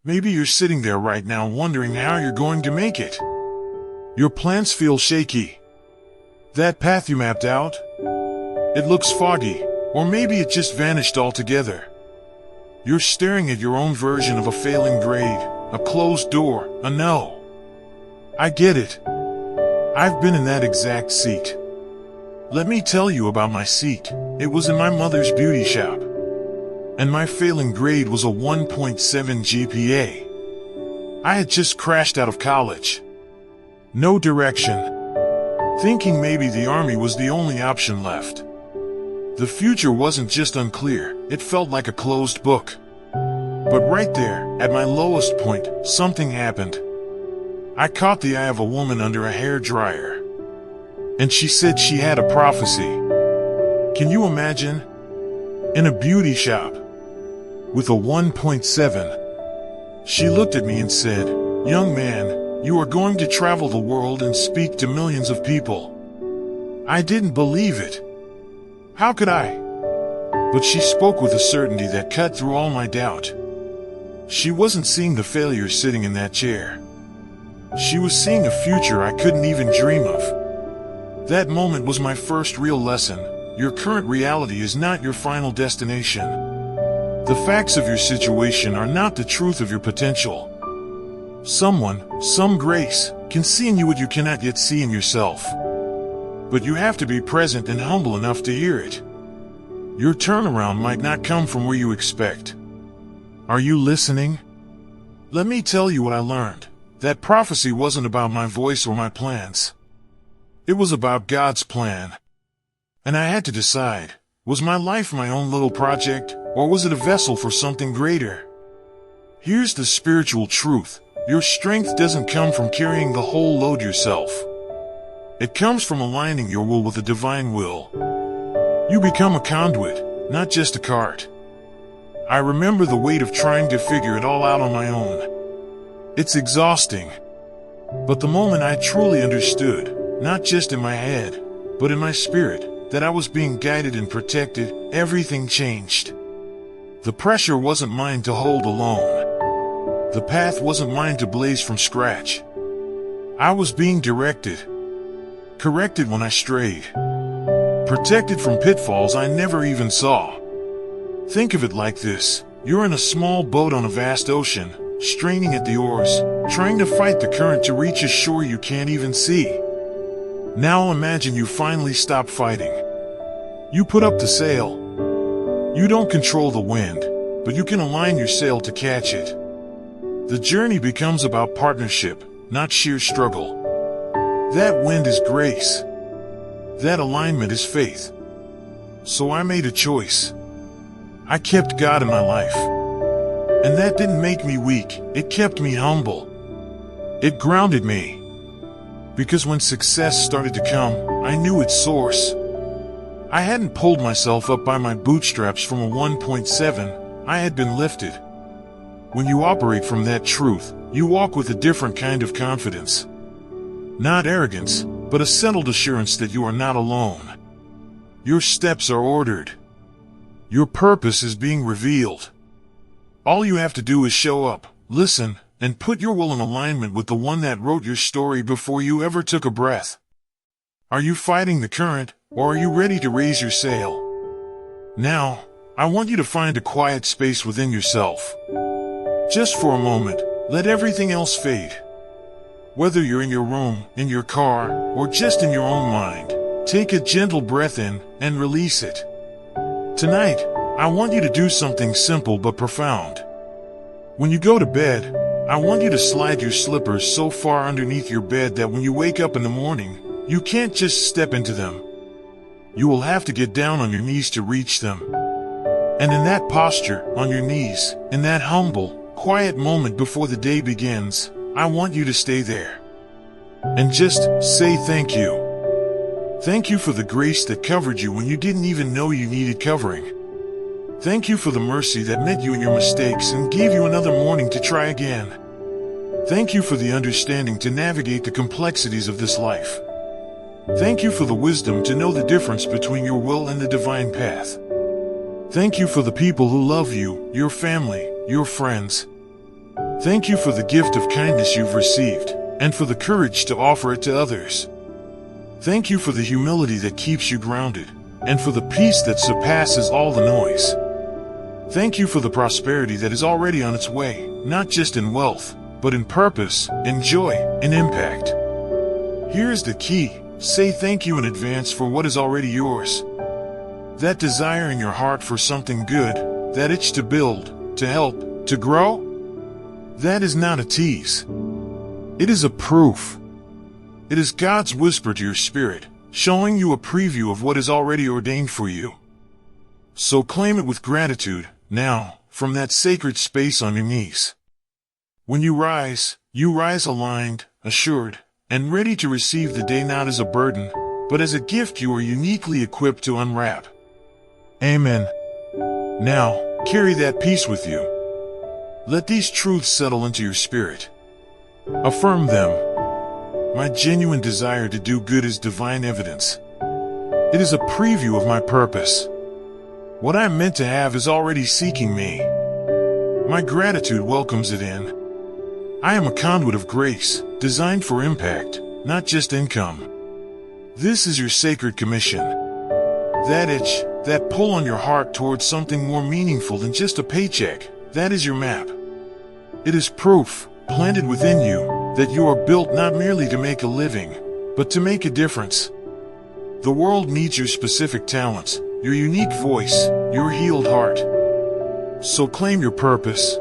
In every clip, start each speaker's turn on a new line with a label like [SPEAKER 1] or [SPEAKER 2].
[SPEAKER 1] Maybe you're sitting there right now wondering how you're going to make it. Your plans feel shaky. That path you mapped out? It looks foggy, or maybe it just vanished altogether. You're staring at your own version of a failing grade, a closed door, a no. I get it. I've been in that exact seat. Let me tell you about my seat. It was in my mother's beauty shop. And my failing grade was a 1.7 GPA. I had just crashed out of college. No direction. Thinking maybe the army was the only option left. The future wasn't just unclear, it felt like a closed book. But right there, at my lowest point, something happened. I caught the eye of a woman under a hair dryer. And she said she had a prophecy. Can you imagine? In a beauty shop. With a 1.7. She looked at me and said, "Young man, you are going to travel the world and speak to millions of people." I didn't believe it. How could I? But she spoke with a certainty that cut through all my doubt. She wasn't seeing the failure sitting in that chair. She was seeing a future I couldn't even dream of. That moment was my first real lesson. Your current reality is not your final destination. The facts of your situation are not the truth of your potential. Someone, some grace, can see in you what you cannot yet see in yourself. But you have to be present and humble enough to hear it. Your turnaround might not come from where you expect. Are you listening? Let me tell you what I learned. That prophecy wasn't about my voice or my plans. It was about God's plan. And I had to decide, was my life my own little project, or was it a vessel for something greater? Here's the spiritual truth. Your strength doesn't come from carrying the whole load yourself. It comes from aligning your will with the divine will. You become a conduit, not just a cart. I remember the weight of trying to figure it all out on my own. It's exhausting. But the moment I truly understood, not just in my head, but in my spirit, that I was being guided and protected, everything changed. The pressure wasn't mine to hold alone. The path wasn't mine to blaze from scratch. I was being directed. Corrected when I strayed. Protected from pitfalls I never even saw. Think of it like this. You're in a small boat on a vast ocean, straining at the oars, trying to fight the current to reach a shore you can't even see. Now imagine you finally stop fighting. You put up the sail. You don't control the wind, but you can align your sail to catch it. The journey becomes about partnership, not sheer struggle. That wind is grace. That alignment is faith. So I made a choice. I kept God in my life. And that didn't make me weak, it kept me humble. It grounded me. Because when success started to come, I knew its source. I hadn't pulled myself up by my bootstraps from a 1.7, I had been lifted. When you operate from that truth, you walk with a different kind of confidence. Not arrogance, but a settled assurance that you are not alone. Your steps are ordered. Your purpose is being revealed. All you have to do is show up, listen, and put your will in alignment with the one that wrote your story before you ever took a breath. Are you fighting the current, or are you ready to raise your sail? Now, I want you to find a quiet space within yourself. Just for a moment, let everything else fade. Whether you're in your room, in your car, or just in your own mind, take a gentle breath in and release it. Tonight, I want you to do something simple but profound. When you go to bed, I want you to slide your slippers so far underneath your bed that when you wake up in the morning, you can't just step into them. You will have to get down on your knees to reach them. And in that posture, on your knees, in that humble, quiet moment before the day begins, I want you to stay there. And just say thank you. Thank you for the grace that covered you when you didn't even know you needed covering. Thank you for the mercy that met you in your mistakes and gave you another morning to try again. Thank you for the understanding to navigate the complexities of this life. Thank you for the wisdom to know the difference between your will and the divine path. Thank you for the people who love you, your family, your friends. Thank you for the gift of kindness you've received, and for the courage to offer it to others. Thank you for the humility that keeps you grounded, and for the peace that surpasses all the noise. Thank you for the prosperity that is already on its way, not just in wealth, but in purpose, in joy, in impact. Here's the key: say thank you in advance for what is already yours. That desire in your heart for something good, that itch to build, to help, to grow, that is not a tease. It is a proof. It is God's whisper to your spirit, showing you a preview of what is already ordained for you. So claim it with gratitude, now, from that sacred space on your knees. When you rise aligned, assured, and ready to receive the day not as a burden, but as a gift you are uniquely equipped to unwrap. Amen. Now, carry that peace with you. Let these truths settle into your spirit. Affirm them. My genuine desire to do good is divine evidence. It is a preview of my purpose. What I am meant to have is already seeking me. My gratitude welcomes it in. I am a conduit of grace, designed for impact, not just income. This is your sacred commission. That itch, that pull on your heart towards something more meaningful than just a paycheck, that is your map. It is proof, planted within you, that you are built not merely to make a living, but to make a difference. The world needs your specific talents, your unique voice, your healed heart. So claim your purpose.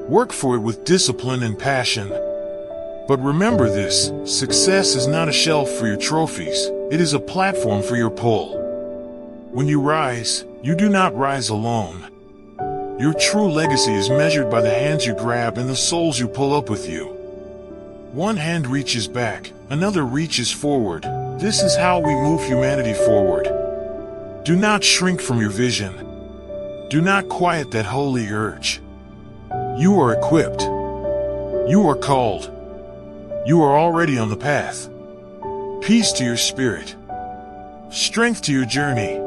[SPEAKER 1] Work for it with discipline and passion. But remember this: success is not a shelf for your trophies, it is a platform for your pull. When you rise, you do not rise alone. Your true legacy is measured by the hands you grab and the souls you pull up with you. One hand reaches back, another reaches forward. This is how we move humanity forward. Do not shrink from your vision. Do not quiet that holy urge. You are equipped. You are called. You are already on the path. Peace to your spirit. Strength to your journey.